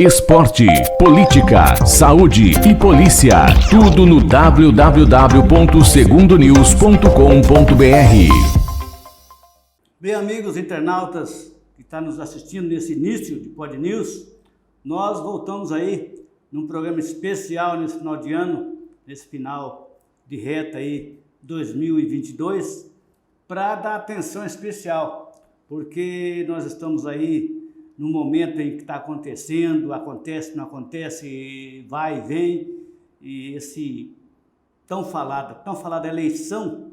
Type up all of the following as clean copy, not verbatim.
esporte, política, saúde e polícia. Tudo no www.segundonews.com.br. Bem, amigos internautas que estão nos assistindo nesse início de Pod News, nós voltamos aí num programa especial nesse final de ano, nesse final de reta aí 2022, para dar atenção especial, porque nós estamos aí num momento em que está acontecendo, acontece, não acontece, vai e vem, e esse tão falada eleição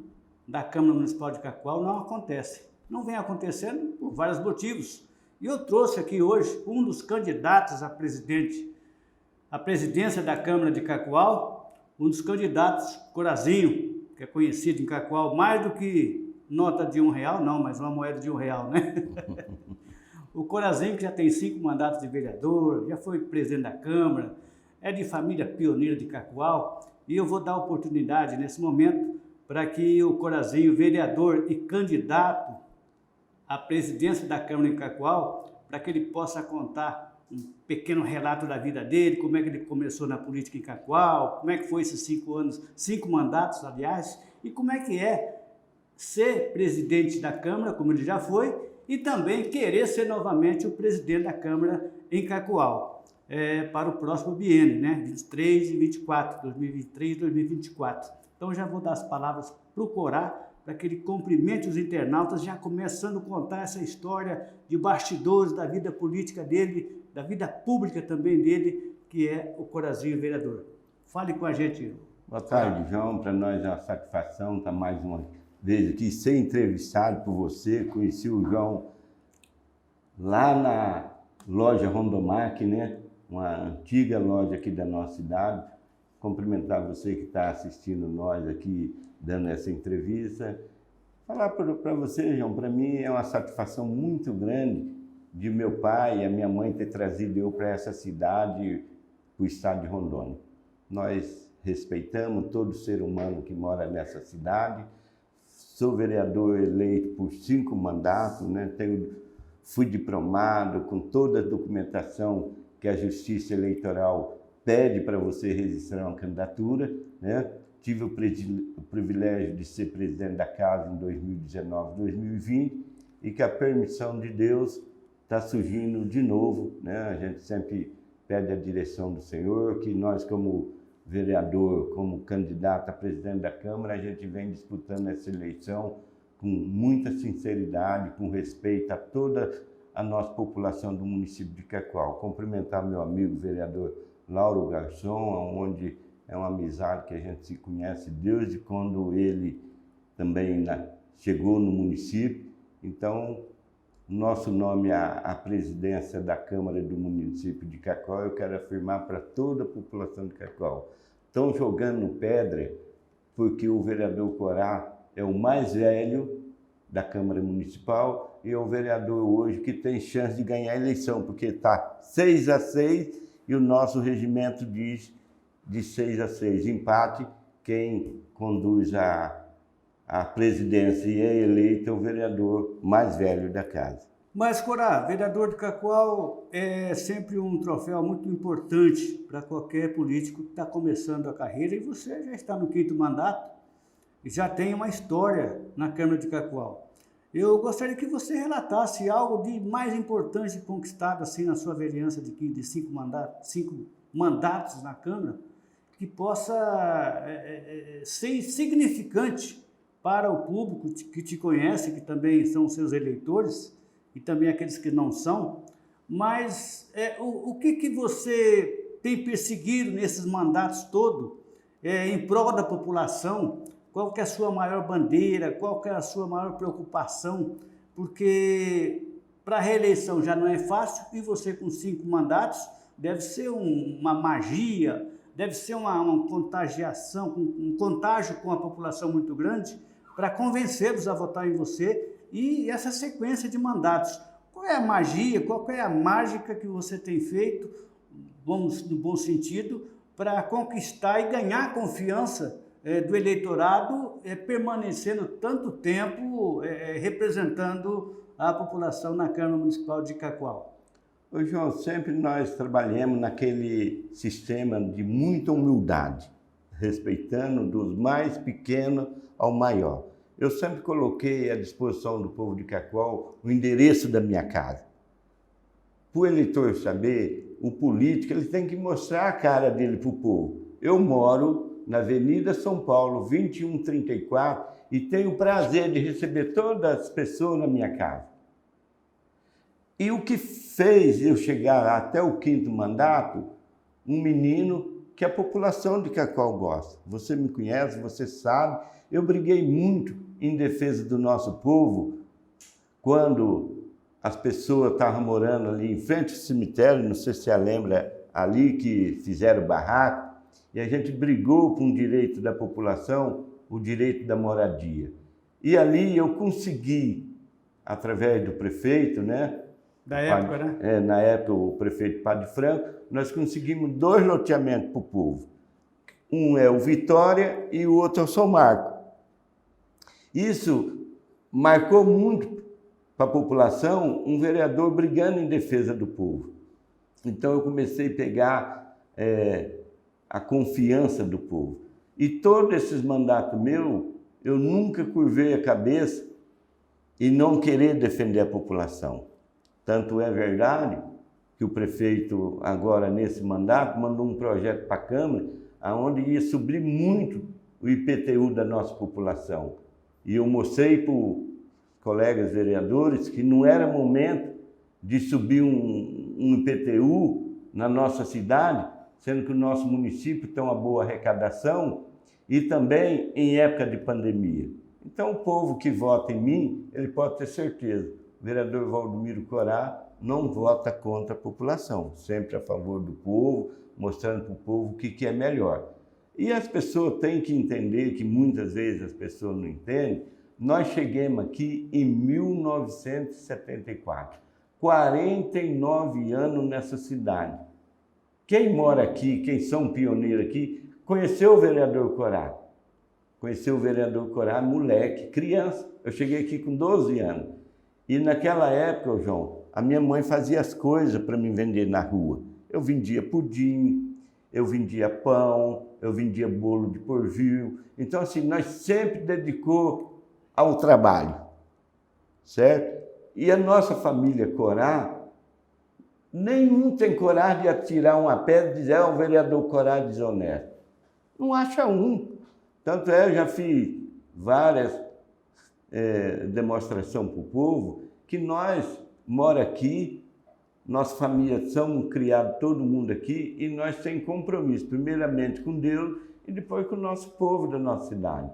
da Câmara Municipal de Cacoal não acontece. Não vem acontecendo por vários motivos. E eu trouxe aqui hoje um dos candidatos a presidência da Câmara de Cacoal, um dos candidatos, Corazinho, que é conhecido em Cacoal mais do que nota de R$1, não, mas uma moeda de R$1, né? O Corazinho, que já tem 5 mandatos de vereador, já foi presidente da Câmara, é de família pioneira de Cacoal, e eu vou dar oportunidade nesse momento para que o Corazinho, vereador e candidato à presidência da Câmara de Cacoal, para que ele possa contar um pequeno relato da vida dele, como é que ele começou na política em Cacoal, como é que foi esses 5 anos, 5 mandatos, aliás, e como é que é ser presidente da Câmara, como ele já foi, e também querer ser novamente o presidente da Câmara em Cacoal, para o próximo biênio, né? 23 e 24, 2023 e 2024. Então já vou dar as palavras para o Corá, para que ele cumprimente os internautas, já começando a contar essa história de bastidores da vida política dele, da vida pública também dele, que é o Corazinho vereador. Fale com a gente. Boa tarde, João. Para nós é uma satisfação estar mais uma vez aqui, ser entrevistado por você. Conheci o João lá na loja Rondomac, né? Uma antiga loja aqui da nossa cidade. Cumprimentar você que está assistindo nós aqui, dando essa entrevista. Falar para você, João, para mim é uma satisfação muito grande de meu pai e a minha mãe ter trazido eu para essa cidade, para o estado de Rondônia. Nós respeitamos todo ser humano que mora nessa cidade. Sou vereador eleito por 5 mandatos, né? Fui diplomado com toda a documentação que a Justiça Eleitoral pede para você registrar uma candidatura, né? Tive o privilégio de ser presidente da casa em 2019, 2020, e que a permissão de Deus está surgindo de novo, né? A gente sempre pede a direção do Senhor, que nós como vereador, como candidato a presidente da Câmara, a gente vem disputando essa eleição com muita sinceridade, com respeito a toda a nossa população do município de Cacoal. Cumprimentar meu amigo vereador Lauro Garçom, onde é uma amizade que a gente se conhece desde quando ele também chegou no município. Então, nosso nome à presidência da Câmara do município de Cacoal, eu quero afirmar para toda a população de Cacoal. Estão jogando pedra porque o vereador Corá é o mais velho da Câmara Municipal e é o vereador hoje que tem chance de ganhar a eleição, porque está 6-6 e o nosso regimento diz de 6-6, empate. Quem conduz a presidência e é eleito é o vereador mais velho da casa. Mas, Corá, vereador de Cacoal é sempre um troféu muito importante para qualquer político que está começando a carreira, e você já está no 5º mandato e já tem uma história na Câmara de Cacoal. Eu gostaria que você relatasse algo de mais importante conquistado assim na sua vereança de 5 mandatos na Câmara, que possa ser significante para o público que te conhece, que também são seus eleitores, e também aqueles que não são. Mas o que você tem perseguido nesses mandatos todos em prol da população? Qual que é a sua maior bandeira? Qual que é a sua maior preocupação? Porque para a reeleição já não é fácil, e você com 5 mandatos deve ser uma magia, deve ser uma contagiação, um contágio com a população muito grande, para convencê-los a votar em você, e essa sequência de mandatos. Qual é a magia, qual é a mágica que você tem feito, vamos no bom sentido, para conquistar e ganhar a confiança do eleitorado, permanecendo tanto tempo representando a população na Câmara Municipal de Cacoal? Ô, João, sempre nós trabalhamos naquele sistema de muita humildade, respeitando dos mais pequenos ao maior. Eu sempre coloquei à disposição do povo de Cacoal o endereço da minha casa. Para o eleitor saber, o político ele tem que mostrar a cara dele para o povo. Eu moro na Avenida São Paulo, 2134, e tenho o prazer de receber todas as pessoas na minha casa. E o que fez eu chegar até o 5º mandato, um menino que a população de Cacoal gosta. Você me conhece, você sabe, eu briguei muito em defesa do nosso povo quando as pessoas estavam morando ali em frente ao cemitério, não sei se você lembra, ali que fizeram barraco, e a gente brigou por um direito da população, o direito da moradia. E ali eu consegui, através do prefeito, né? Da época, né? Na época, o prefeito Padre Franco, nós conseguimos 2 loteamentos para o povo. Um é o Vitória e o outro é o São Marco. Isso marcou muito para a população um vereador brigando em defesa do povo. Então eu comecei a pegar a confiança do povo. E todos esses mandatos meus, eu nunca curvei a cabeça e não querer defender a população. Tanto é verdade que o prefeito, agora nesse mandato, mandou um projeto para a Câmara, onde ia subir muito o IPTU da nossa população. E eu mostrei para os colegas vereadores que não era momento de subir um IPTU na nossa cidade, sendo que o nosso município tem uma boa arrecadação e também em época de pandemia. Então o povo que vota em mim, ele pode ter certeza. O vereador Valdomiro Corá não vota contra a população, sempre a favor do povo, mostrando para o povo o que é melhor. E as pessoas têm que entender, que muitas vezes as pessoas não entendem, nós chegamos aqui em 1974, 49 anos nessa cidade. Quem mora aqui, quem são pioneiros aqui, conheceu o vereador Corá. Conheceu o vereador Corá, moleque, criança. Eu cheguei aqui com 12 anos. E naquela época, João, a minha mãe fazia as coisas para me vender na rua. Eu vendia pudim, eu vendia pão, eu vendia bolo de porvil. Então, assim, nós sempre dedicou ao trabalho, certo? E a nossa família Corá, nenhum tem coragem de atirar uma pedra e dizer, o vereador Corá é desonesto. Não acha um. Tanto é, eu já fiz várias demonstrações para o povo, que nós mora aqui, nossa família somos criados todo mundo aqui e nós temos compromisso, primeiramente com Deus e depois com o nosso povo da nossa cidade.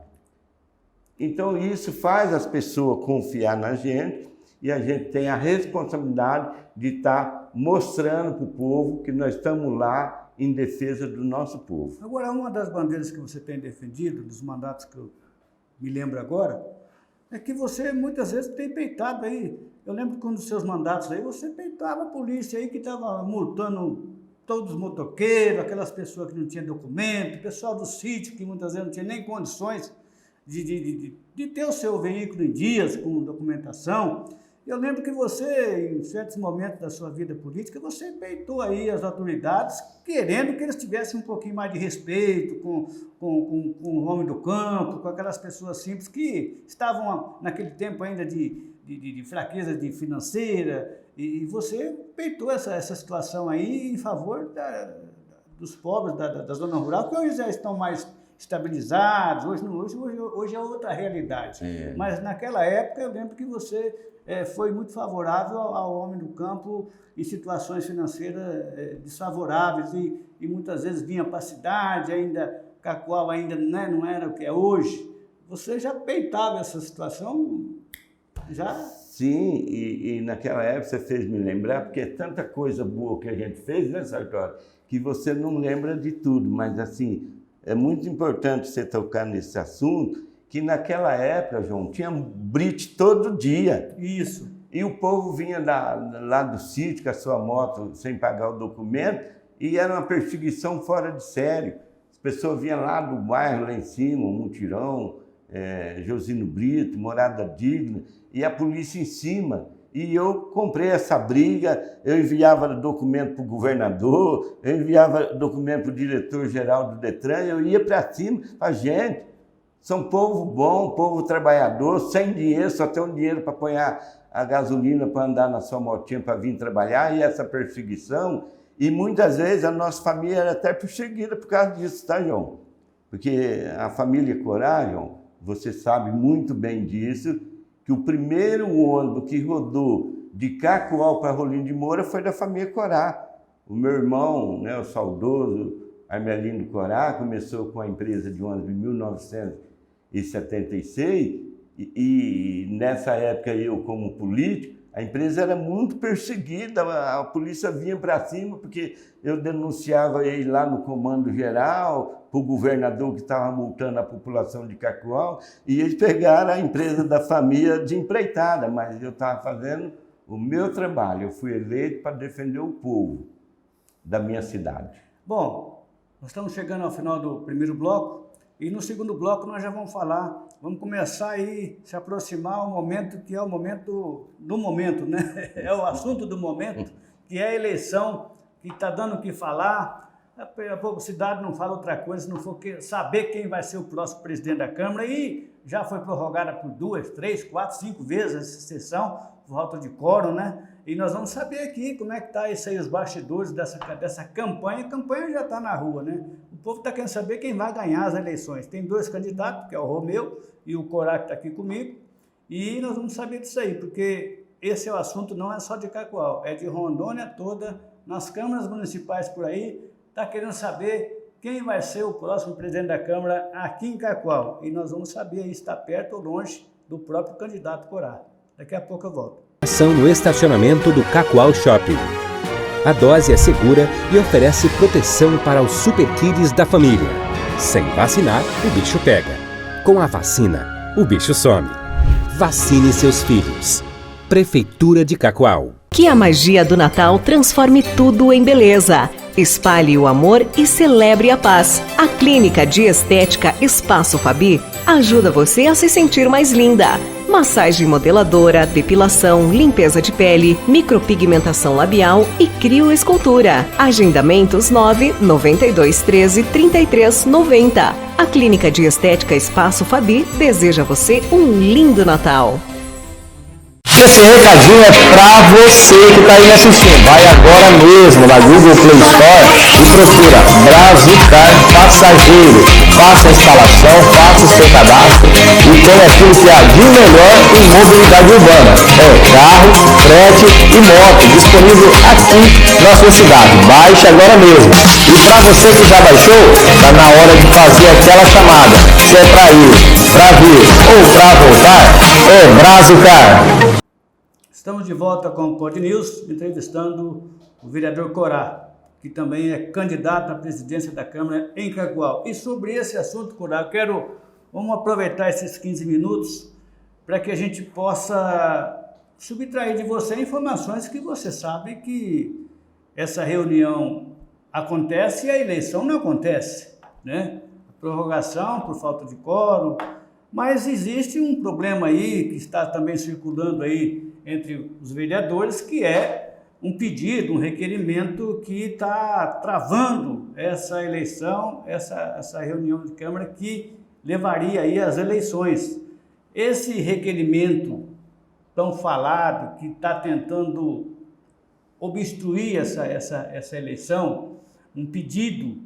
Então isso faz as pessoas confiar na gente e a gente tem a responsabilidade de estar mostrando para o povo que nós estamos lá em defesa do nosso povo. Agora, uma das bandeiras que você tem defendido, dos mandatos que eu me lembro agora, é que você muitas vezes tem peitado aí. Eu lembro que um dos seus mandatos aí, você peitava a polícia aí que estava multando todos os motoqueiros, aquelas pessoas que não tinham documento, o pessoal do sítio que muitas vezes não tinha nem condições de ter o seu veículo em dias com documentação. Eu lembro que você, em certos momentos da sua vida política, você peitou aí as autoridades, querendo que eles tivessem um pouquinho mais de respeito com o homem do campo, com aquelas pessoas simples que estavam naquele tempo ainda de fraqueza financeira, e você peitou essa situação aí em favor dos pobres da zona rural, que hoje já estão mais estabilizados, hoje é outra realidade. É. Mas naquela época eu lembro que você foi muito favorável ao homem do campo em situações financeiras desfavoráveis e muitas vezes vinha para a cidade, ainda Cacoal ainda não era o que é hoje. Você já peitava essa situação? Já? Sim, e naquela época você fez me lembrar, porque é tanta coisa boa que a gente fez, né, Sartori, que você não lembra de tudo, mas assim, é muito importante você tocar nesse assunto, que naquela época, João, tinha brite todo dia. Isso. E o povo vinha lá do sítio com a sua moto sem pagar o documento e era uma perseguição fora de sério. As pessoas vinham lá do bairro, lá em cima, Mutirão, Josino Brito, Morada Digna, e a polícia em cima. E eu comprei essa briga, eu enviava documento para o governador, eu enviava documento para o diretor-geral do Detran, eu ia para cima, falava, gente, são povo bom, povo trabalhador, sem dinheiro, só tem um dinheiro para apanhar a gasolina para andar na sua motinha para vir trabalhar, e essa perseguição, e muitas vezes a nossa família era até perseguida por causa disso, tá, João? Porque a família Corá, João, você sabe muito bem disso, que o primeiro ônibus que rodou de Cacoal para Rolim de Moura foi da família Corá. O meu irmão, né, o saudoso Armelino Corá, começou com a empresa de ônibus em 1976, e nessa época eu, como político, a empresa era muito perseguida, a polícia vinha para cima porque eu denunciava ele lá no comando geral, para o governador que estava multando a população de Cacoal, e eles pegaram a empresa da família de empreitada, mas eu estava fazendo o meu trabalho, eu fui eleito para defender o povo da minha cidade. Bom, nós estamos chegando ao final do primeiro bloco, e no segundo bloco nós já vamos começar aí a se aproximar ao momento que é o momento do momento, né? É o assunto do momento, que é a eleição, que está dando o que falar. A publicidade não fala outra coisa, se não for saber quem vai ser o próximo presidente da Câmara, e já foi prorrogada por 2, 3, 4, 5 vezes essa sessão, por falta de quórum, né? E nós vamos saber aqui como é que está isso aí, os bastidores dessa campanha. A campanha já está na rua, né? O povo está querendo saber quem vai ganhar as eleições. Tem 2 candidatos, que é o Romeu e o Corá, que está aqui comigo, e nós vamos saber disso aí, porque esse é o assunto, não é só de Cacoal, é de Rondônia toda, nas câmaras municipais por aí, está querendo saber quem vai ser o próximo presidente da Câmara aqui em Cacoal. E nós vamos saber aí se está perto ou longe do próprio candidato Corá. Daqui a pouco eu volto. Ação no estacionamento do Cacoal Shopping. A dose é segura e oferece proteção para os super kids da família. Sem vacinar, o bicho pega. Com a vacina, o bicho some. Vacine seus filhos. Prefeitura de Cacoal. Que a magia do Natal transforme tudo em beleza. Espalhe o amor e celebre a paz. A Clínica de Estética Espaço Fabi ajuda você a se sentir mais linda. Massagem modeladora, depilação, limpeza de pele, micropigmentação labial e crioescultura. Agendamentos 992133390. A Clínica de Estética Espaço Fabi deseja a você um lindo Natal. Esse recadinho é pra você que tá aí me assistindo. Vai agora mesmo na Google Play Store e procura Brazucar Passageiro. Faça a instalação, faça o seu cadastro e tem aquilo que há de melhor em mobilidade urbana. É carro, frete e moto disponível aqui na sua cidade. Baixe agora mesmo. E pra você que já baixou, tá na hora de fazer aquela chamada. Se é pra ir, pra vir ou pra voltar, é Brazucar. Estamos de volta com o Pod News, entrevistando o vereador Corá, que também é candidato à presidência da Câmara em Cacoal. E sobre esse assunto, Corá, vamos aproveitar esses 15 minutos para que a gente possa subtrair de você informações que você sabe que essa reunião acontece e a eleição não acontece, né? A prorrogação por falta de quórum, mas existe um problema aí que está também circulando aí entre os vereadores, que é um pedido, um requerimento que está travando essa eleição, essa reunião de Câmara que levaria aí às eleições. Esse requerimento tão falado, que está tentando obstruir essa eleição, um pedido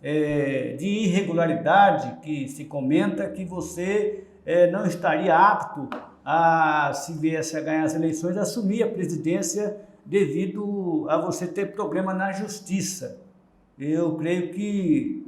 de irregularidade que se comenta que você não estaria apto a, se viesse a ganhar as eleições, assumir a presidência devido a você ter problema na justiça. Eu creio que,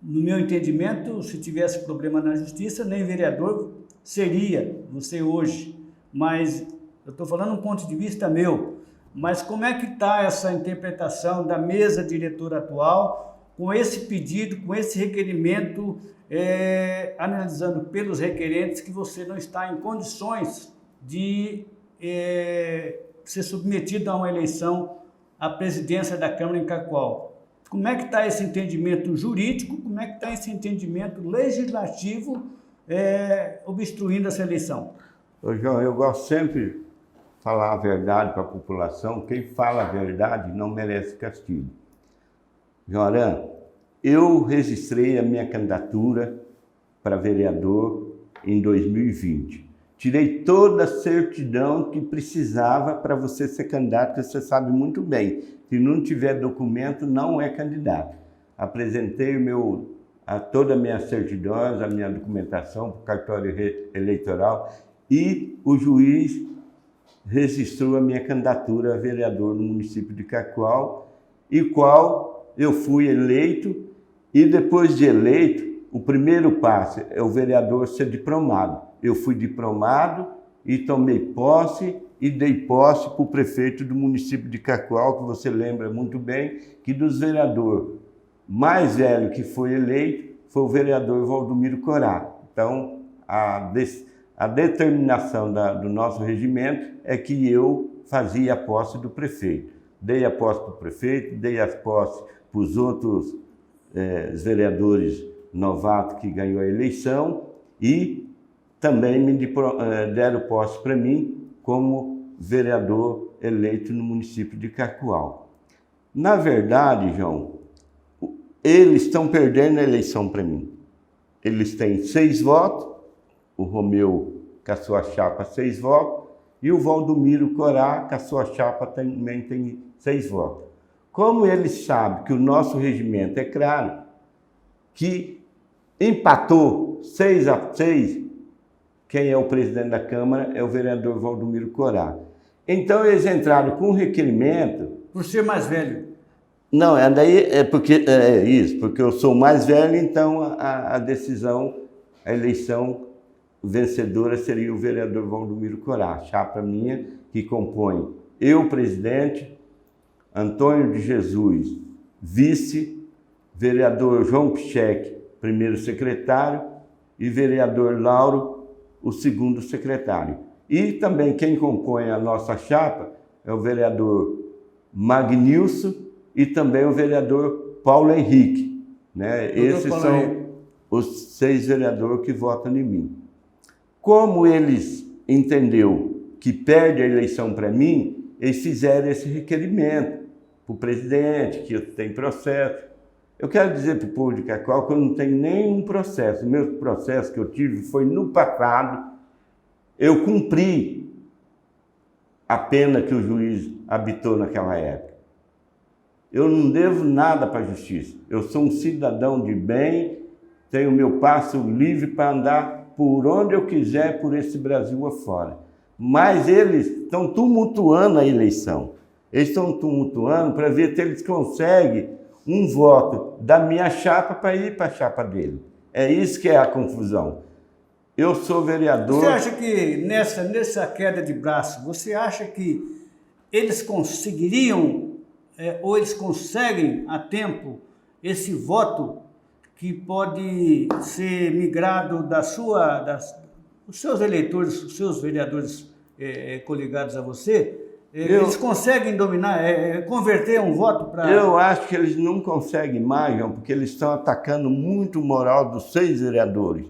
no meu entendimento, se tivesse problema na justiça, nem vereador seria você hoje. Mas eu estou falando um ponto de vista meu. Mas como é que está essa interpretação da mesa diretora atual com esse pedido, com esse requerimento, analisando pelos requerentes que você não está em condições de ser submetido a uma eleição à presidência da Câmara em Cacoal? Como é que está esse entendimento jurídico, como é que está esse entendimento legislativo obstruindo essa eleição? Ô, João, eu gosto sempre falar a verdade para a população. Quem fala a verdade não merece castigo. Joran, eu registrei a minha candidatura para vereador em 2020. Tirei toda a certidão que precisava para você ser candidato, que você sabe muito bem. Se não tiver documento, não é candidato. Apresentei toda a minha certidão, a minha documentação para o cartório eleitoral e o juiz registrou a minha candidatura a vereador no município de Cacoal, e qual eu fui eleito, e depois de eleito, o primeiro passo é o vereador ser diplomado. Eu fui diplomado e tomei posse e dei posse para o prefeito do município de Cacoal, que você lembra muito bem, que dos vereadores mais velho que foi eleito foi o vereador Valdomiro Corá. Então, a determinação do nosso regimento é que eu fazia a posse do prefeito. Dei a posse para o prefeito, dei a posse para os outros vereadores novatos que ganhou a eleição e também me deram posse para mim como vereador eleito no município de Cacoal. Na verdade, João, eles estão perdendo a eleição para mim. Eles têm 6 votos, o Romeu com a sua chapa 6 votos, e o Valdomiro Corá com a sua chapa também tem 6 votos. Como eles sabem que o nosso regimento é claro, que empatou 6-6, quem é o presidente da Câmara é o vereador Valdomiro Corá. Então eles entraram com um requerimento... Por ser mais velho. Não, daí porque eu sou mais velho, então a decisão, a eleição vencedora seria o vereador Valdomiro Corá, chapa minha, que compõe eu, presidente, Antônio de Jesus, vice, vereador João Pichek, primeiro secretário, e vereador Lauro, o segundo secretário. E também quem compõe a nossa chapa é o vereador Magnilson, e também o vereador Paulo Henrique. Né? Esses são os 6 vereadores que votam em mim. Como eles entenderam que perde a eleição para mim, eles fizeram esse requerimento para o presidente, que tem processo. Eu quero dizer para o povo de Cacoal que eu não tenho nenhum processo. O meu processo que eu tive foi no passado. Eu cumpri a pena que o juiz habitou naquela época. Eu não devo nada para a justiça. Eu sou um cidadão de bem, tenho meu passo livre para andar por onde eu quiser por esse Brasil afora. Mas eles estão tumultuando a eleição. Eles estão tumultuando para ver se eles conseguem um voto da minha chapa para ir para a chapa dele. É isso que é a confusão. Eu sou vereador... Você acha que nessa queda de braço, você acha que eles conseguiriam... ou eles conseguem a tempo esse voto que pode ser migrado os seus eleitores, os seus vereadores coligados a você, eles conseguem dominar, converter um voto para... Eu acho que eles não conseguem mais, João, porque eles estão atacando muito o moral dos 6 vereadores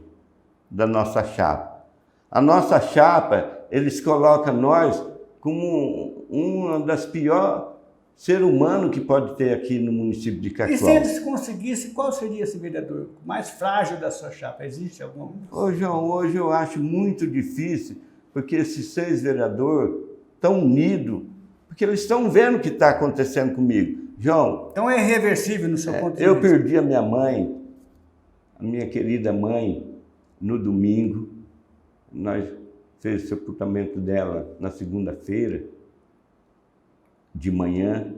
da nossa chapa. A nossa chapa, eles colocam nós como uma das piores ser humano que pode ter aqui no município de Cacoal. E se eles conseguissem, qual seria esse vereador mais frágil da sua chapa? Existe algum? Ô, João, hoje eu acho muito difícil, porque esses 6 vereadores estão unidos, porque eles estão vendo o que está acontecendo comigo. João... Então é irreversível no seu ponto de vista. Eu perdi a minha mãe, a minha querida mãe, no domingo. Nós fizemos o sepultamento dela na segunda-feira, de manhã.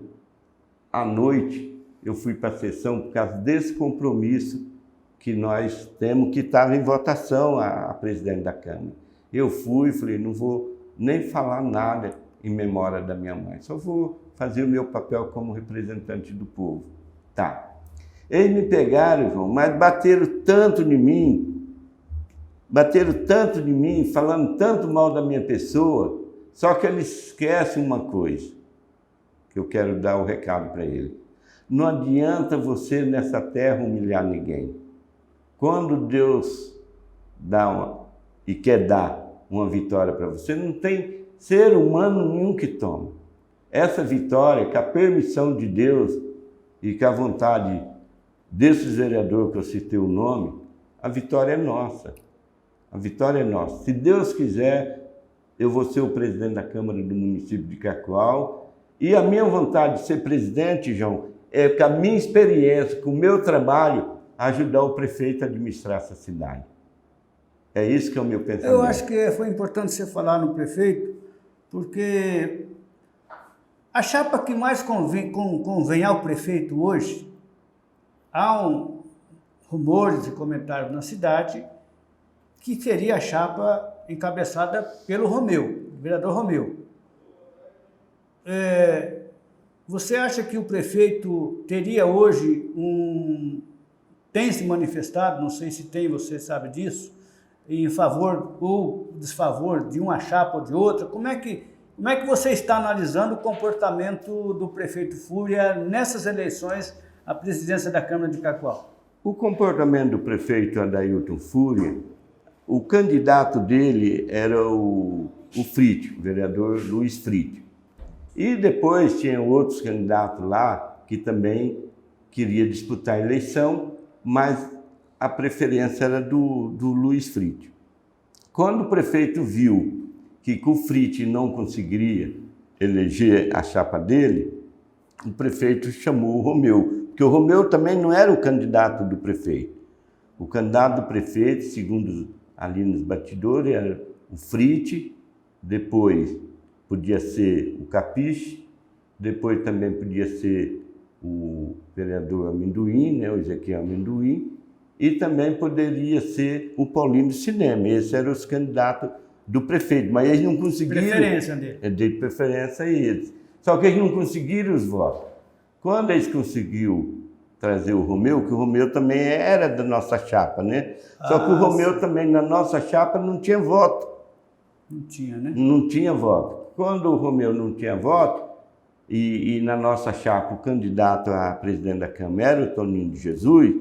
À noite, eu fui para a sessão por causa desse compromisso que nós temos, que estava em votação a presidente da Câmara. Eu fui, falei, não vou nem falar nada em memória da minha mãe, só vou fazer o meu papel como representante do povo. Tá. Eles me pegaram, João, mas bateram tanto em mim, falando tanto mal da minha pessoa, só que eles esquecem uma coisa, que eu quero dar o recado para ele. Não adianta você nessa terra humilhar ninguém. Quando Deus dá e quer dar uma vitória para você, não tem ser humano nenhum que toma. Essa vitória, com a permissão de Deus e com a vontade desses vereadores que eu citei o nome, a vitória é nossa. A vitória é nossa. Se Deus quiser, eu vou ser o presidente da Câmara do município de Cacoal. E a minha vontade de ser presidente, João, é com a minha experiência, com o meu trabalho, ajudar o prefeito a administrar essa cidade. É isso que é o meu pensamento. Eu acho que foi importante você falar no prefeito, porque a chapa que mais convém ao prefeito hoje, há rumores e comentários na cidade, que seria a chapa encabeçada pelo Romeu, o vereador Romeu. Você acha que o prefeito teria hoje tem se manifestado, não sei se tem, você sabe disso, em favor ou desfavor de uma chapa ou de outra? Como é que você está analisando o comportamento do prefeito Fúria nessas eleições à presidência da Câmara de Cacoal? O comportamento do prefeito Adailton Fúria, o candidato dele era o Frítio, o vereador Luiz Frítio. E depois tinha outros candidatos lá que também queria disputar a eleição, mas a preferência era do Luiz Frítio. Quando o prefeito viu que com o Frítio não conseguiria eleger a chapa dele, o prefeito chamou o Romeu, porque o Romeu também não era o candidato do prefeito. O candidato do prefeito, segundo ali nos bastidores, era o Frítio, depois podia ser o Capiche, depois também podia ser o vereador Amendoim, né, o Ezequiel Amendoim, e também poderia ser o Paulinho do Cinema. Esses eram os candidatos do prefeito, mas eles não conseguiram... Preferência dele. De preferência a eles. Só que eles não conseguiram os votos. Quando eles conseguiram trazer o Romeu, que o Romeu também era da nossa chapa, né? Só que o Romeu também, na nossa chapa, não tinha voto. Não tinha, né? Não tinha voto. Quando o Romeu não tinha voto, e na nossa chapa o candidato a presidente da Câmara era o Toninho de Jesus,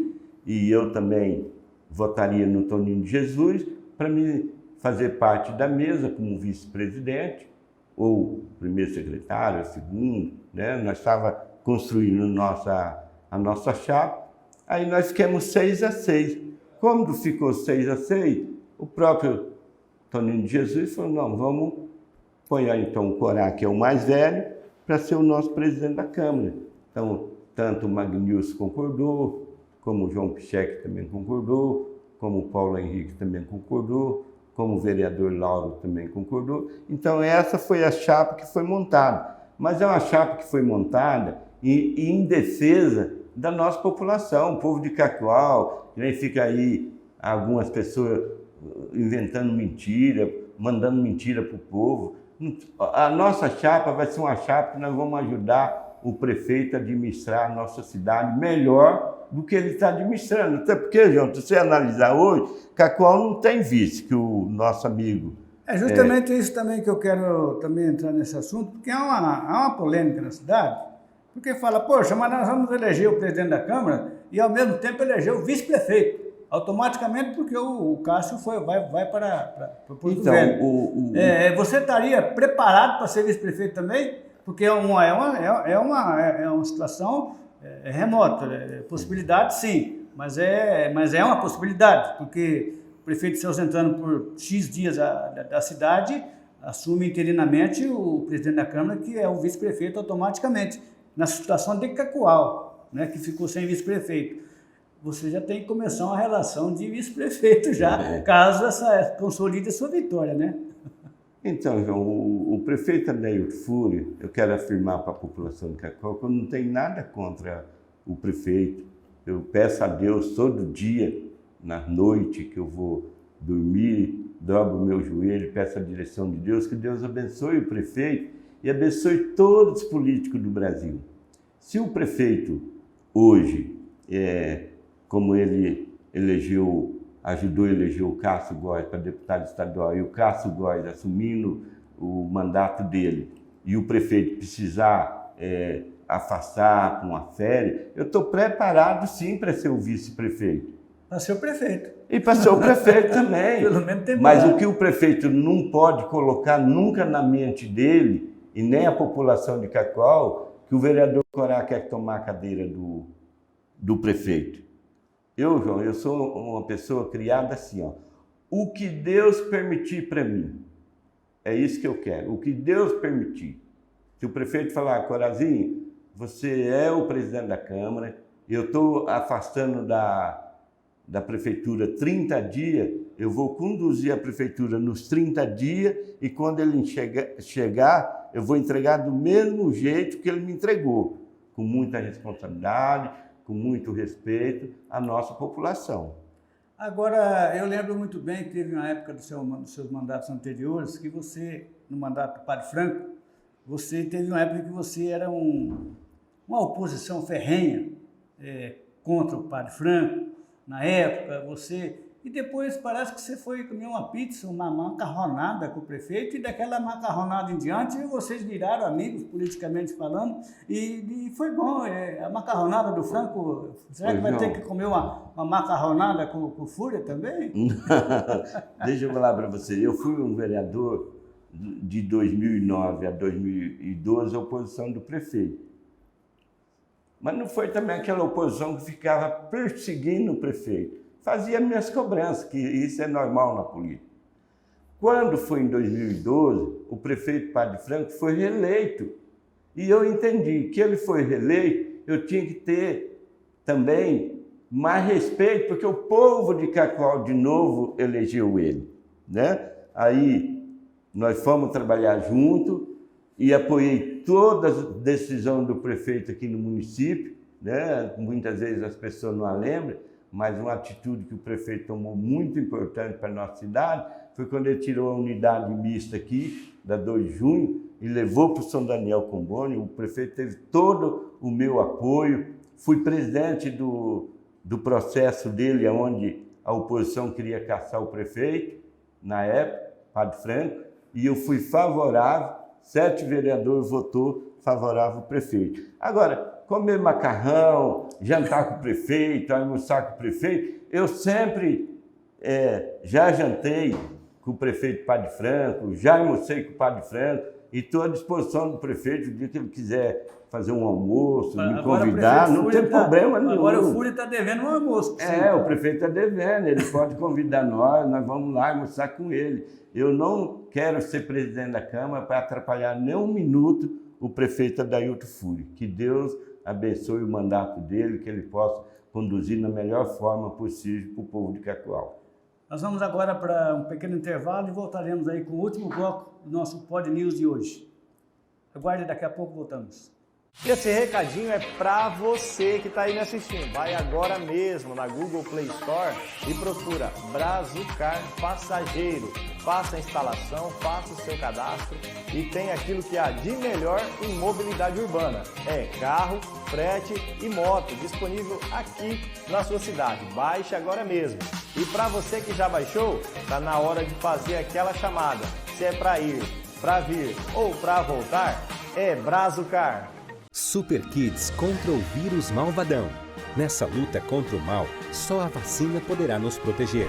e eu também votaria no Toninho de Jesus para me fazer parte da mesa como vice-presidente, ou primeiro secretário, segundo, né? Nós estávamos construindo a nossa chapa, aí nós ficamos 6-6. Quando ficou 6-6, o próprio Toninho de Jesus falou, não, vamos apoiar então o Corá, que é o mais velho, para ser o nosso presidente da Câmara. Então, tanto o Magnilson concordou, como o João Pichek também concordou, como o Paulo Henrique também concordou, como o vereador Lauro também concordou. Então, essa foi a chapa que foi montada. Mas é uma chapa que foi montada em defesa da nossa população, o povo de Cacoal, que nem fica aí algumas pessoas inventando mentira, mandando mentira para o povo. A nossa chapa vai ser uma chapa que nós vamos ajudar o prefeito a administrar a nossa cidade melhor do que ele está administrando. Até porque, João, se você analisar hoje, Cacoal não tem vice, que o nosso amigo... É justamente isso também que eu quero também entrar nesse assunto, porque há uma polêmica na cidade, porque fala, poxa, mas nós vamos eleger o presidente da Câmara e ao mesmo tempo eleger o vice-prefeito, automaticamente porque o Cássio vai para Porto Velho. Você estaria preparado para ser vice-prefeito também? Porque é uma situação remota, possibilidade sim, mas é uma possibilidade, porque o prefeito se ausentando por X dias da cidade, assume interinamente o presidente da Câmara, que é o vice-prefeito automaticamente, na situação de Cacoal, né, que ficou sem vice-prefeito. Você já tem que começar uma relação de vice-prefeito já, caso consolide a sua vitória, né? Então, João, o prefeito Adailton Fúria, eu quero afirmar para a população de Cacoal que eu não tenho nada contra o prefeito. Eu peço a Deus todo dia, na noite que eu vou dormir, dobro o meu joelho, peço a direção de Deus, que Deus abençoe o prefeito e abençoe todos os políticos do Brasil. Se o prefeito hoje, como ele ajudou a eleger o Cássio Góes para deputado estadual e o Cássio Góes assumindo o mandato dele e o prefeito precisar afastar com uma férias, eu estou preparado sim para ser o vice-prefeito. Para ser o prefeito. E para ser o prefeito também. Pelo menos tem Mas moral. o que o prefeito não pode colocar nunca na mente dele, e nem a população de Cacoal, que o vereador Corá quer tomar a cadeira do prefeito. João, eu sou uma pessoa criada assim, ó. O que Deus permitir para mim, é isso que eu quero. O que Deus permitir. Se o prefeito falar, Corazinho, você é o presidente da Câmara, eu estou afastando da prefeitura 30 dias, eu vou conduzir a prefeitura nos 30 dias e quando ele chegar, eu vou entregar do mesmo jeito que ele me entregou, com muita responsabilidade, com muito respeito à nossa população. Agora, eu lembro muito bem que teve uma época dos seus mandatos anteriores que você, no mandato do Padre Franco, você teve uma época que você era uma oposição ferrenha contra o Padre Franco. Na época, e depois parece que você foi comer uma pizza, uma macarronada com o prefeito, e daquela macarronada em diante vocês viraram amigos, politicamente falando, e foi bom. A macarronada do Franco, será que vai ter que comer uma macarronada com o Fúria também? Deixa eu falar para você, eu fui um vereador de 2009 a 2012, oposição do prefeito. Mas não foi também aquela oposição que ficava perseguindo o prefeito. Fazia minhas cobranças, que isso é normal na política. Quando foi em 2012, o prefeito Padre Franco foi reeleito. E eu entendi que ele foi reeleito, eu tinha que ter também mais respeito, porque o povo de Cacoal de novo elegeu ele, né? Aí nós fomos trabalhar junto, e apoiei toda a decisão do prefeito aqui no município, né? Muitas vezes as pessoas não a lembram, mas uma atitude que o prefeito tomou muito importante para a nossa cidade foi quando ele tirou a unidade mista aqui, da 2 de junho, e levou para o São Daniel Comboni. O prefeito teve todo o meu apoio, fui presidente do processo dele, onde a oposição queria caçar o prefeito, na época, Padre Franco, e eu fui favorável. 7 vereadores votou favorável ao prefeito. Agora, comer macarrão, jantar com o prefeito, almoçar com o prefeito, eu sempre já jantei com o prefeito Padre Franco, já almocei com o Padre Franco e estou à disposição do prefeito, o dia que ele quiser fazer um almoço, me convidar, não tem problema nenhum. Agora o Fúria está devendo um almoço. O prefeito está devendo, ele pode convidar nós vamos lá almoçar com ele. Eu não quero ser presidente da Câmara para atrapalhar nem um minuto o prefeito Adailto Fúria. Que Deus abençoe o mandato dele, que ele possa conduzir na melhor forma possível para o povo de Cacoal. Nós vamos agora para um pequeno intervalo e voltaremos aí com o último bloco do nosso Pod News de hoje. Aguarde, daqui a pouco voltamos. Esse recadinho é pra você que tá aí me assistindo. Vai agora mesmo na Google Play Store e procura Brazucar Passageiro. Faça a instalação, faça o seu cadastro e tem aquilo que há de melhor em mobilidade urbana. Carro, frete e moto disponível aqui na sua cidade. Baixe agora mesmo. E para você que já baixou, tá na hora de fazer aquela chamada. Se é para ir, para vir ou para voltar, é Brazucar. Super Kids contra o vírus malvadão. Nessa luta contra o mal, só a vacina poderá nos proteger.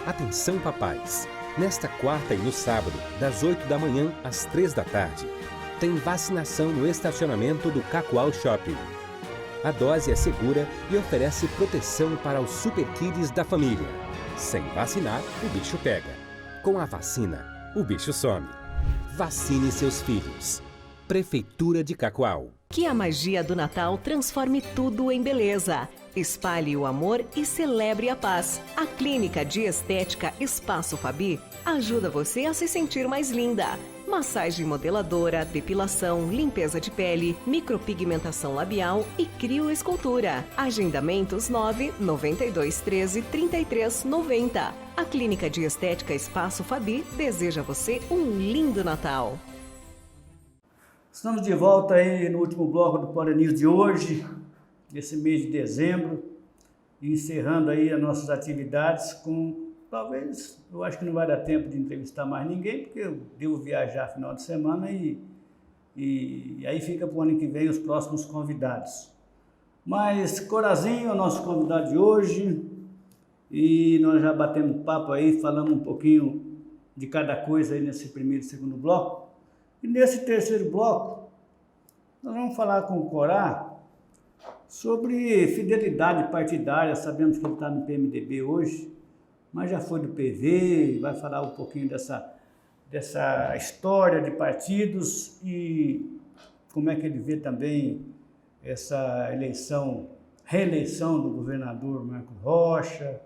Atenção, papais! Nesta quarta e no sábado, das 8 da manhã às 3 da tarde, tem vacinação no estacionamento do Cacoal Shopping. A dose é segura e oferece proteção para os Super Kids da família. Sem vacinar, o bicho pega. Com a vacina, o bicho some. Vacine seus filhos. Prefeitura de Cacoal. Que a magia do Natal transforme tudo em beleza. Espalhe o amor e celebre a paz. A Clínica de Estética Espaço Fabi ajuda você a se sentir mais linda. Massagem modeladora, depilação, limpeza de pele, micropigmentação labial e crioescultura. Agendamentos 992133390. A Clínica de Estética Espaço Fabi deseja a você um lindo Natal. Estamos de volta aí no último bloco do Pod News de hoje, nesse mês de dezembro, encerrando aí as nossas atividades com, talvez, eu acho que não vai dar tempo de entrevistar mais ninguém, porque eu devo viajar final de semana e aí fica para o ano que vem os próximos convidados. Mas Corazinho é o nosso convidado de hoje, e nós já batemos papo aí, falamos um pouquinho de cada coisa aí nesse primeiro e segundo bloco. E nesse terceiro bloco, nós vamos falar com o Corá sobre fidelidade partidária. Sabemos que ele está no PMDB hoje, mas já foi do PV, vai falar um pouquinho dessa história de partidos e como é que ele vê também essa reeleição do governador Marco Rocha,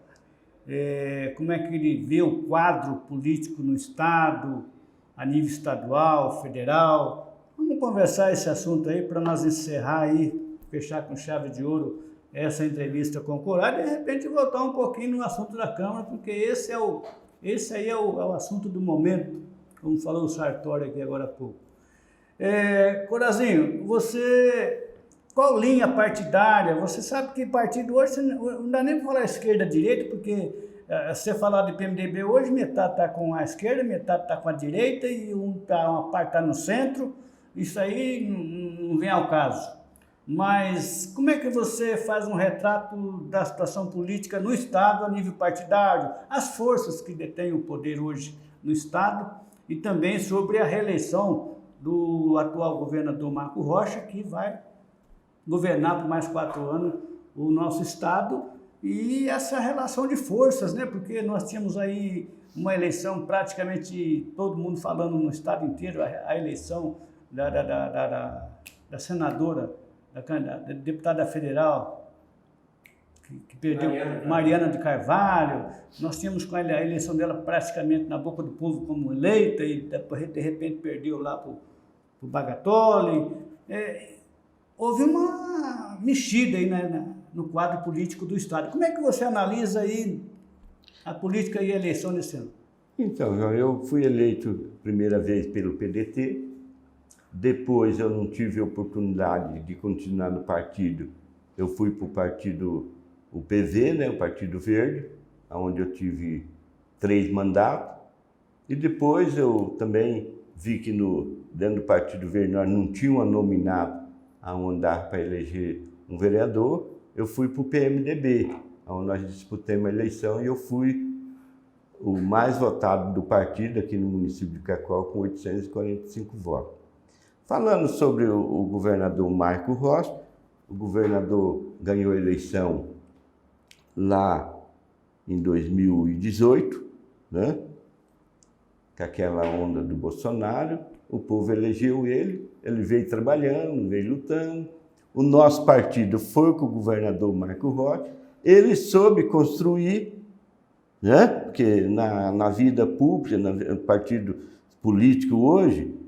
como é que ele vê o quadro político no Estado, a nível estadual, federal. Vamos conversar esse assunto aí para nós encerrar aí, fechar com chave de ouro essa entrevista com o Corá e de repente voltar um pouquinho no assunto da Câmara, porque esse aí é o assunto do momento, como falou o Sartori aqui agora há pouco. Corazinho, qual linha partidária? Você sabe que partido hoje, não dá nem para falar esquerda-direita, porque você falar de PMDB hoje, metade está com a esquerda, metade está com a direita e uma parte está no centro. Isso aí não vem ao caso. Mas como é que você faz um retrato da situação política no Estado a nível partidário, as forças que detêm o poder hoje no Estado e também sobre a reeleição do atual governador Marco Rocha, que vai governar por mais 4 anos o nosso Estado, e essa relação de forças, né? Porque nós tínhamos aí uma eleição praticamente todo mundo falando no Estado inteiro, a eleição da senadora, da deputada federal, que perdeu, Mariana de Carvalho. Nós tínhamos com a eleição dela praticamente na boca do povo como eleita e de repente perdeu lá para o Bagatoli. Houve uma mexida aí no quadro político do Estado. Como é que você analisa aí a política e a eleição desse ano? Então, João, eu fui eleito primeira vez pelo PDT, depois eu não tive oportunidade de continuar no partido. Eu fui para o partido, o PV, né, o Partido Verde, onde eu tive 3 mandatos, e depois eu também vi que dentro do Partido Verde nós não tínhamos nominado aonde dava para eleger um vereador. Eu fui para o PMDB, onde nós disputamos a eleição e eu fui o mais votado do partido aqui no município de Cacoal, com 845 votos. Falando sobre o governador Marco Rocha, o governador ganhou a eleição lá em 2018, né? Com aquela onda do Bolsonaro, o povo elegeu ele veio trabalhando, veio lutando. O nosso partido foi com o governador Marco Rocha, ele soube construir, né? Porque na vida pública, no partido político hoje,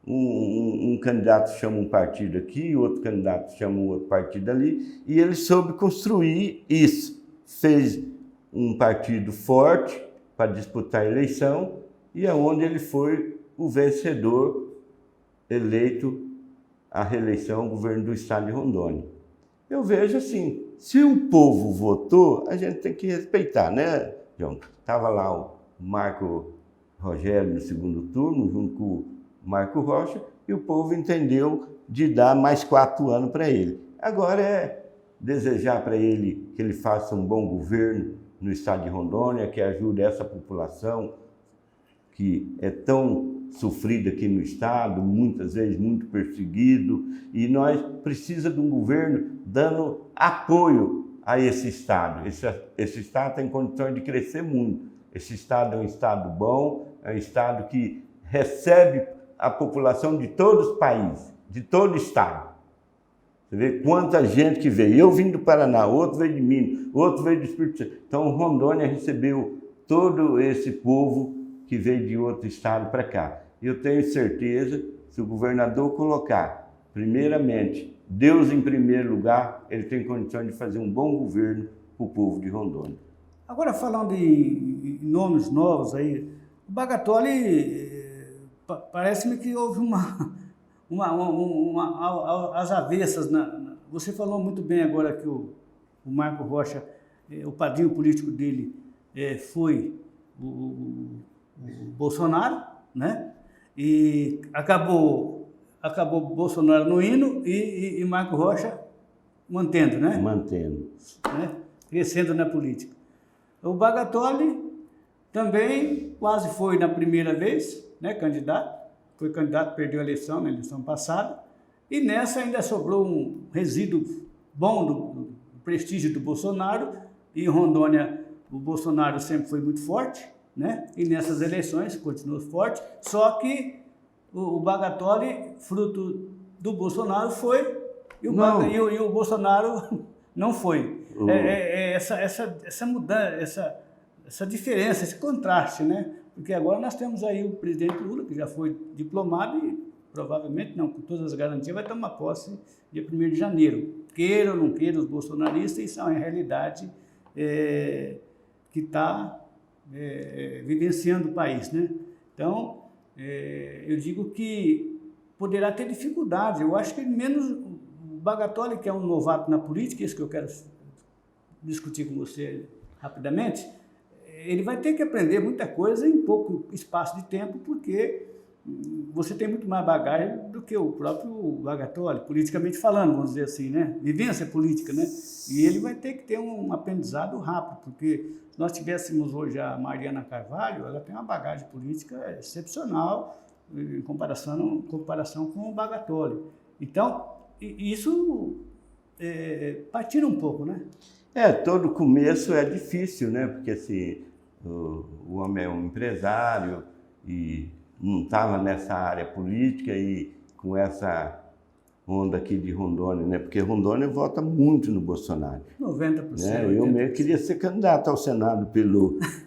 um candidato chama um partido aqui, outro candidato chama um outro partido ali, e ele soube construir isso. Fez um partido forte para disputar a eleição, e aonde ele foi o vencedor eleito à reeleição ao governo do Estado de Rondônia. Eu vejo assim, se o povo votou, a gente tem que respeitar, né, João? Estava lá o Marco Rogério no segundo turno, junto com o Marco Rocha, e o povo entendeu de dar mais 4 anos para ele. Agora é desejar para ele que ele faça um bom governo no Estado de Rondônia, que ajude essa população que é tão sofrida aqui no Estado, muitas vezes muito perseguido, e nós precisamos de um governo dando apoio a esse Estado. Esse Estado tem condições de crescer muito. Esse Estado é um Estado bom, é um Estado que recebe a população de todos os países, de todo o Estado. Você vê quanta gente que veio. Eu vim do Paraná, outro veio de Minas, outro veio do Espírito Santo. Então, Rondônia recebeu todo esse povo que veio de outro estado para cá. Eu tenho certeza, se o governador colocar, primeiramente, Deus em primeiro lugar, ele tem condições de fazer um bom governo para o povo de Rondônia. Agora, falando em nomes novos aí, o Bagatoli, parece-me que houve as avessas. Você falou muito bem agora que o Marco Rocha, o padrinho político dele foi o Bolsonaro, né? E acabou Bolsonaro no hino e Marco Rocha mantendo, né? Mantendo. Né? Crescendo na política. O Bagatoli também quase foi na primeira vez, né, candidato. Foi candidato, perdeu a eleição na eleição passada. E nessa ainda sobrou um resíduo bom do prestígio do Bolsonaro. E em Rondônia o Bolsonaro sempre foi muito forte, né? E nessas eleições continuou forte. Só que o Bagatoli, fruto do Bolsonaro, foi e o Bolsonaro não foi. Essa mudança, essa diferença, esse contraste, né? Porque agora nós temos aí o presidente Lula, que já foi diplomado e provavelmente, não com todas as garantias, vai tomar posse dia 1º de janeiro. Queira ou não queira, os bolsonaristas, isso é uma realidade que está vivenciando o país, né? Então, eu digo que poderá ter dificuldade. Eu acho que menos o Bagatoli, que é um novato na política, isso que eu quero discutir com você rapidamente, ele vai ter que aprender muita coisa em pouco espaço de tempo, porque você tem muito mais bagagem do que o próprio Bagatoli, politicamente falando, vamos dizer assim, né? Vivência política, né? E ele vai ter que ter um aprendizado rápido, porque se nós tivéssemos hoje a Mariana Carvalho, ela tem uma bagagem política excepcional em comparação com o Bagatoli. Então, isso patina um pouco, né? Todo começo é difícil, né? Porque assim, o homem é um empresário e não estava nessa área política e com essa onda aqui de Rondônia, né? Porque Rondônia vota muito no Bolsonaro. 90%. Né? Eu mesmo queria ser candidato ao Senado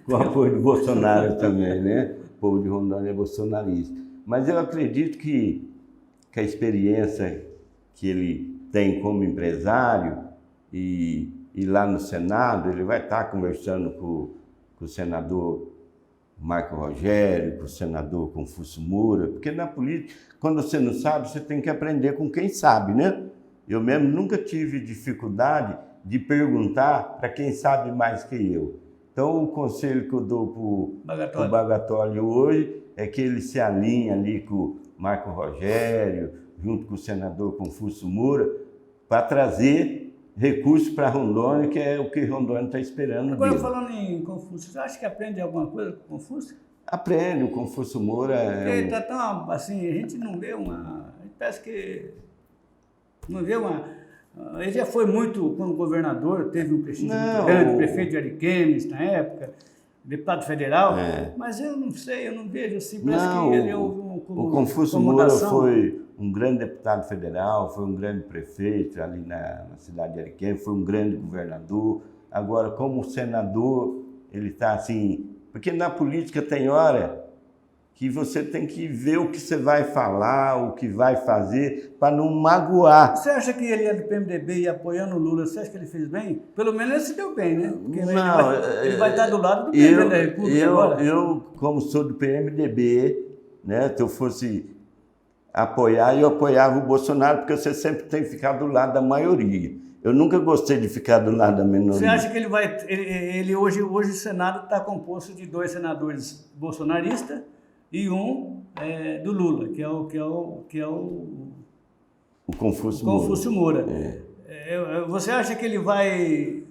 com o apoio do Bolsonaro também, né? O povo de Rondônia é bolsonarista. Mas eu acredito que a experiência que ele tem como empresário e lá no Senado, ele vai estar conversando com o senador Marco Rogério, com o senador Confúcio Moura, porque na política, quando você não sabe, você tem que aprender com quem sabe, né? Eu mesmo nunca tive dificuldade de perguntar para quem sabe mais que eu. Então, o conselho que eu dou para o Bagatoli hoje é que ele se alinhe ali com o Marco Rogério, junto com o senador Confúcio Moura, para trazer recursos para Rondônia, que é o que Rondônia está esperando. Agora, dele. falando em Confúcio, você acha que aprende alguma coisa com Confúcio? Aprende, o Confúcio Moura Ele está tão assim, a gente não vê uma... A gente parece que não vê uma... Ele já foi muito, como governador, teve um prestígio muito grande, prefeito de Ariquemes na época, deputado federal, mas eu não sei, eu não vejo assim, parece que ele houve o Confúcio Moura foi um grande deputado federal, foi um grande prefeito ali na cidade de Ariquemes, foi um grande governador. Agora, como senador, ele está assim... Porque na política tem hora que você tem que ver o que você vai falar, o que vai fazer, para não magoar. Você acha que ele é do PMDB e apoiando o Lula, você acha que ele fez bem? Pelo menos ele se deu bem, né? Porque ele vai estar do lado do presidente da República agora. Eu, como sou do PMDB, né, se eu fosse apoiar, eu apoiava o Bolsonaro, porque você sempre tem que ficar do lado da maioria. Eu nunca gostei de ficar do lado da minoria. Você acha que ele vai... Hoje o Senado está composto de 2 senadores bolsonaristas e um do Lula, que é o Confúcio Moura. Você acha que ele vai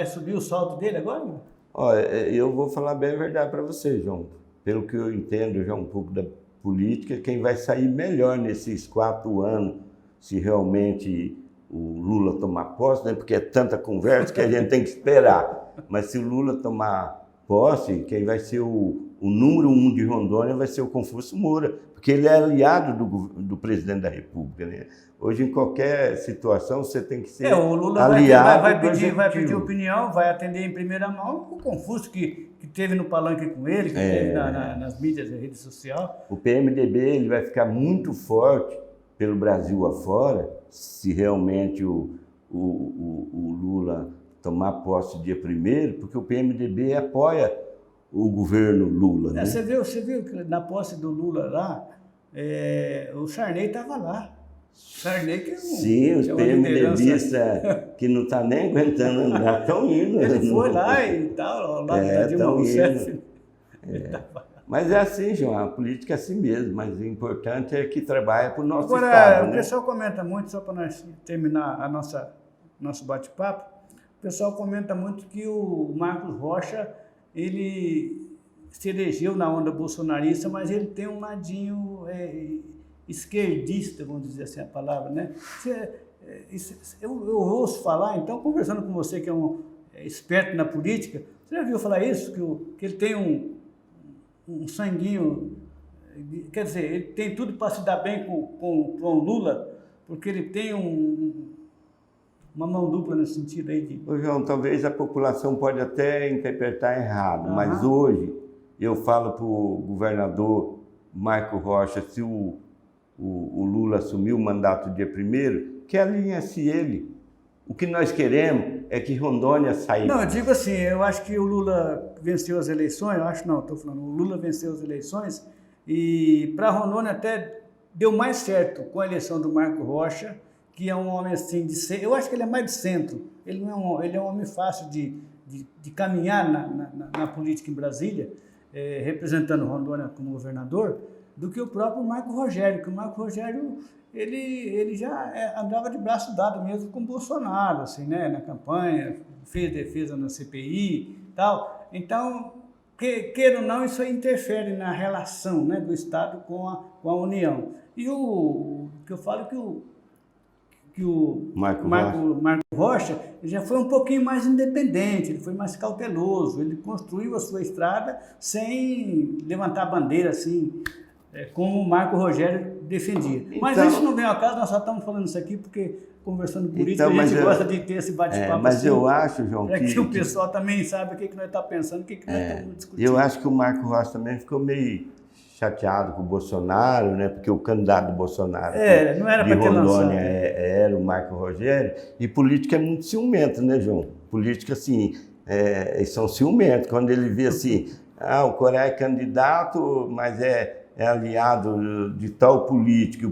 subir o salto dele agora? Olha, eu vou falar bem a verdade para você, João. Pelo que eu entendo já um pouco da política, quem vai sair melhor nesses 4 anos, se realmente o Lula tomar posse, né? Porque é tanta conversa que a gente tem que esperar. Mas se o Lula tomar posse, quem vai ser o número 1 de Rondônia vai ser o Confúcio Moura, porque ele é aliado do presidente da República, né? Hoje, em qualquer situação, você tem que ser o Lula aliado. Vai pedir opinião, vai atender em primeira mão o Confúcio, que teve no palanque com ele, que teve nas mídias, na rede social. O PMDB ele vai ficar muito forte pelo Brasil afora, se realmente o Lula tomar posse dia 1º, porque o PMDB apoia o governo Lula. Né? Você viu que na posse do Lula lá, o Sarney estava lá. Sarney que Sim, os PMDBistas que não estão nem aguentando andar, estão indo. Ele foi lá e tal, lá da Dilma Rousseff. Mas é assim, João, a política é assim mesmo, mas o importante é que trabalha para o nosso Agora, Estado. O pessoal comenta muito, só para nós terminar nosso bate-papo, O pessoal comenta muito que o Marcos Rocha, ele se elegeu na onda bolsonarista, mas ele tem um ladinho esquerdista, vamos dizer assim a palavra, né? Eu ouço falar, então, conversando com você que é um experto na política, você já viu falar isso? Que ele tem um sanguinho, quer dizer, ele tem tudo para se dar bem com o Lula, porque ele tem uma mão dupla nesse sentido aí de... Ô, João, talvez a população pode até interpretar errado, mas hoje eu falo para o governador Marcos Rocha, se o Lula assumiu o mandato dia 1º, que alinhe-se ele. O que nós queremos é que Rondônia saia. Não, eu digo assim, eu acho que o Lula venceu as eleições, o Lula venceu as eleições e para Rondônia até deu mais certo com a eleição do Marcos Rocha, que é um homem assim de centro. Eu acho que ele é mais de centro, ele é um homem fácil de caminhar na política em Brasília, representando Rondônia como governador, do que o próprio Marco Rogério, que o Marco Rogério ele já andava de braço dado mesmo com o Bolsonaro, assim, né, na campanha, fez defesa na CPI e tal. Então, queira ou não, isso aí interfere na relação, né, do Estado com a União. E o que eu falo que o Marco Rocha ele já foi um pouquinho mais independente, ele foi mais cauteloso, ele construiu a sua estrada sem levantar a bandeira assim, como o Marco Rogério defendia. Então, mas isso não vem ao caso, nós só estamos falando isso aqui porque, conversando política, a gente gosta de ter esse bate-papo mas assim, eu acho, João, que o pessoal também sabe o que nós estamos pensando, o que nós estamos discutindo. Eu acho que o Marco Rocha também ficou meio chateado com o Bolsonaro, né? Porque o candidato do Bolsonaro não era de para ter Rondônia lançado, era o Marco Rogério, e política é muito ciumento, né, João? Política, assim, eles são ciumentos. Quando ele vê assim, o Corá é candidato, mas é aliado de tal político,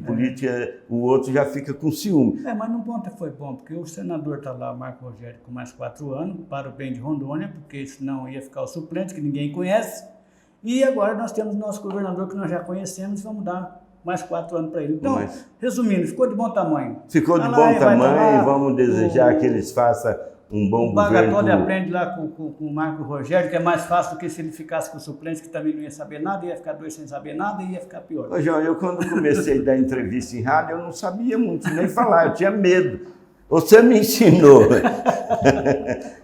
o outro já fica com ciúme. Mas no ponto foi bom, porque o senador está lá, o Marco Rogério, com mais 4 anos, para o bem de Rondônia, porque senão ia ficar o suplente, que ninguém conhece. E agora nós temos o nosso governador, que nós já conhecemos, e vamos dar mais 4 anos para ele. Então, resumindo, ficou de bom tamanho. Ficou de bom tamanho, vamos desejar que eles façam um bom governo. O Bagatone aprende lá com o Marco Rogério, que é mais fácil do que se ele ficasse com o suplente, que também não ia saber nada, ia ficar 2 sem saber nada e ia ficar pior. Ô, João, eu quando comecei a dar entrevista em rádio, eu não sabia muito nem falar, eu tinha medo. Você me ensinou.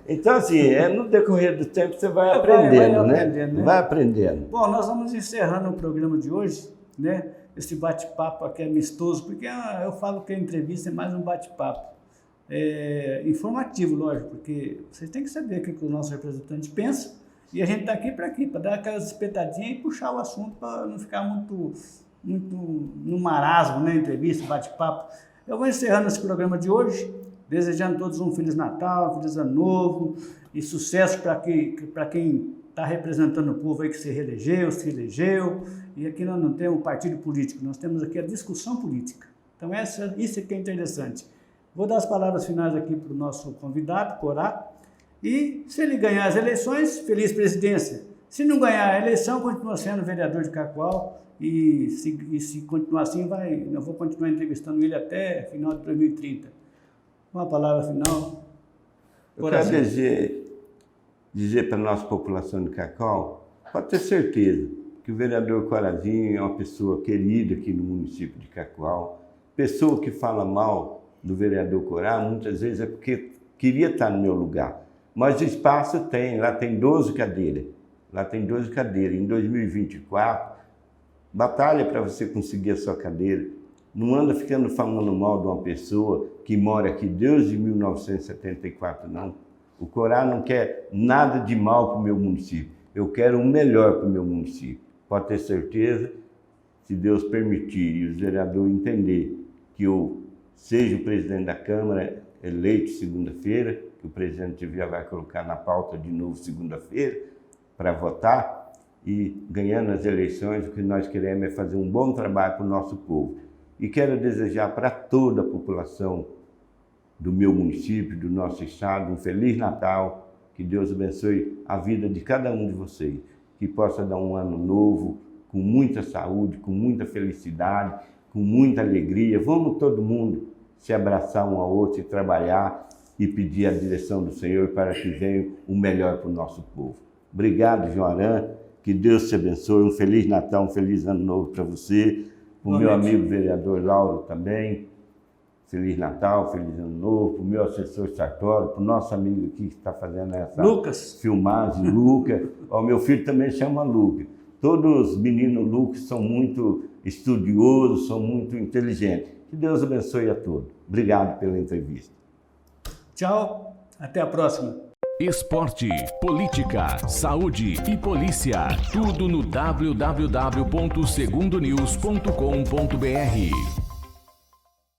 Então, assim, no decorrer do tempo você vai aprendendo, né? Vai aprendendo. Bom, nós vamos encerrando o programa de hoje, né? Esse bate-papo aqui amistoso, porque eu falo que a entrevista é mais um bate-papo. Informativo, lógico, porque vocês têm que saber o que o nosso representante pensa, e a gente está aqui para dar aquelas espetadinhas e puxar o assunto para não ficar muito no marasmo, né? Entrevista, bate-papo. Eu vou encerrando esse programa de hoje, desejando a todos um Feliz Natal, um Feliz Ano Novo e sucesso para quem está representando o povo aí que se reelegeu, se elegeu. E aqui nós não temos partido político, nós temos aqui a discussão política. Então isso é que é interessante. Vou dar as palavras finais aqui para o nosso convidado, Corá, e se ele ganhar as eleições, feliz presidência. Se não ganhar a eleição, continua sendo vereador de Cacoal. E se continuar assim, eu vou continuar entrevistando ele até final de 2030. Uma palavra final. Eu quero dizer para a nossa população de Cacoal, pode ter certeza que o vereador Corazinho é uma pessoa querida aqui no município de Cacoal. Pessoa que fala mal do vereador Corá, muitas vezes é porque queria estar no meu lugar. Mas o espaço tem, lá tem 12 cadeiras. Em 2024, batalha para você conseguir a sua cadeira. Não anda ficando falando mal de uma pessoa que mora aqui desde 1974, não. O Corá não quer nada de mal para o meu município. Eu quero o melhor para o meu município. Pode ter certeza, se Deus permitir e os vereadores entenderem que eu seja o presidente da Câmara eleito segunda-feira, que o presidente já vai colocar na pauta de novo segunda-feira para votar, e ganhando as eleições, o que nós queremos é fazer um bom trabalho para o nosso povo. E quero desejar para toda a população do meu município, do nosso estado, um Feliz Natal, que Deus abençoe a vida de cada um de vocês, que possa dar um ano novo, com muita saúde, com muita felicidade, com muita alegria. Vamos todo mundo se abraçar um ao outro e trabalhar e pedir a direção do Senhor para que venha o melhor para o nosso povo. Obrigado, João Aran, que Deus te abençoe, um Feliz Natal, um Feliz Ano Novo para você, para o meu amigo vereador Lauro também, Feliz Natal, Feliz Ano Novo, para o meu assessor Sartório, para o nosso amigo aqui que está fazendo essa filmagem, Luca. O meu filho também chama Luca. Todos os meninos Lucas são muito estudiosos, são muito inteligentes. Que Deus abençoe a todos. Obrigado pela entrevista. Tchau, até a próxima. Esporte, política, saúde e polícia. Tudo no www.segundonews.com.br.